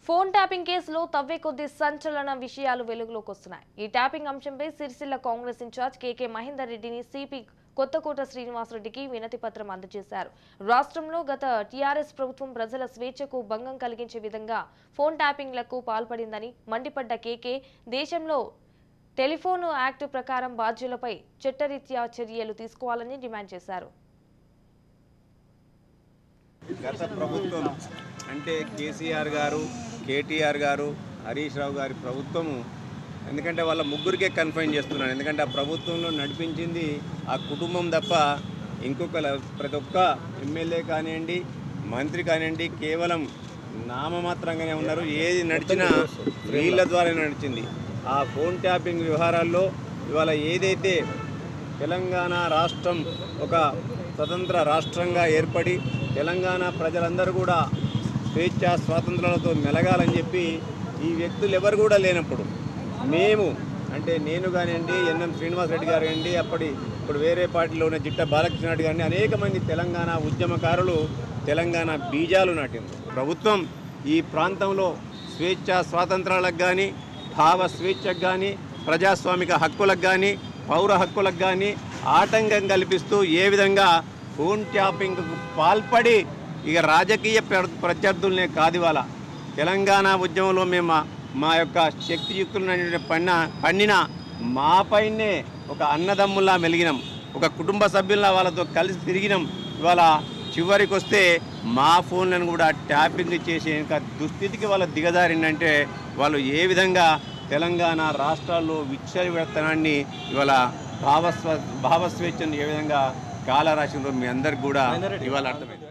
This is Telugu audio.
ఫోన్ ట్యాపింగ్ కేసులో తవ్వే కొద్ది సంచలన విషయాలు వెలుగులోకి వస్తున్నాయి. ఈ ట్యాపింగ్ అంశంపై సిరిసిల్ల కాంగ్రెస్ ఇన్ఛార్జ్ కేకే మహేందర్ రెడ్డిని సిపి కొత్తకోట శ్రీనివాసరెడ్డికి వినతి పత్రం అందజేశారు. రాష్ట్రంలో గత టీఆర్ఎస్ ప్రభుత్వం ప్రజల స్వేచ్ఛకు భంగం కలిగించే విధంగా ఫోన్ ట్యాపింగ్లకు పాల్పడిందని మండిపడ్డ కేకే దేశంలో టెలిఫోన్ యాక్ట్ ప్రకారం బాధ్యులపై చట్టరీత్యా చర్యలు తీసుకోవాలని డిమాండ్ చేశారు. గత ప్రభుత్వం అంటే కేసీఆర్ గారు, కేటీఆర్ గారు, హరీష్ రావు గారి ప్రభుత్వము ఎందుకంటే వాళ్ళ ముగ్గురికే కన్ఫైన్ చేస్తున్నాను. ఎందుకంటే ఆ ప్రభుత్వంలో నడిపించింది ఆ కుటుంబం తప్ప ఇంకొక ప్రతి ఒక్క ఎమ్మెల్యే కానివ్వండి, మంత్రి కానివ్వండి కేవలం నామమాత్రంగానే ఉన్నారు. ఏది నడిచినా వీళ్ళ ద్వారా నడిచింది. ఆ ఫోన్ ట్యాపింగ్ వ్యవహారాల్లో ఇవాళ ఏదైతే తెలంగాణ రాష్ట్రం ఒక స్వతంత్ర రాష్ట్రంగా ఏర్పడి తెలంగాణ ప్రజలందరూ కూడా స్వేచ్ఛ స్వాతంత్రాలతో మెలగాలని చెప్పి ఈ వ్యక్తులు ఎవరు కూడా లేనప్పుడు మేము అంటే నేను కానివ్వండి, ఎన్ఎం శ్రీనివాసరెడ్డి గారు కానివ్వండి, ఇప్పుడు వేరే పార్టీలో ఉన్న జిట్ట బాలకృష్ణ రెడ్డి గారిని అనేక మంది తెలంగాణ ఉద్యమకారులు తెలంగాణ బీజాలు నాటింది. ప్రభుత్వం ఈ ప్రాంతంలో స్వేచ్ఛ స్వాతంత్రాలకు కానీ, భావ స్వేచ్ఛకు కానీ, ప్రజాస్వామిక హక్కులకు కానీ, పౌర హక్కులకు కానీ ఆటంకం కల్పిస్తూ ఏ విధంగా ఫోన్ ట్యాపింగ్కు పాల్పడి ఇక రాజకీయ ప్రత్యర్థులనే కాదు ఇవాళ తెలంగాణ ఉద్యమంలో మేము మా యొక్క శక్తియుక్తులను పండిన మాపైనే ఒక అన్నదమ్ముల్లా మెలిగినాం, ఒక కుటుంబ సభ్యుల్లా వాళ్ళతో కలిసి తిరిగినాం. ఇవాళ చివరికి వస్తే మా ఫోన్లను కూడా ట్యాపింగ్ చేసే ఇంకా దుస్థితికి వాళ్ళ దిగజారిందంటే వాళ్ళు ఏ విధంగా తెలంగాణ రాష్ట్రాల్లో విచ్చలవిడతనాన్ని ఇవాళ భావస్వేచ్ఛను ఏ విధంగా కాలరాశిలో మీ అందరికి కూడా ఇవాళ అర్థమైంది.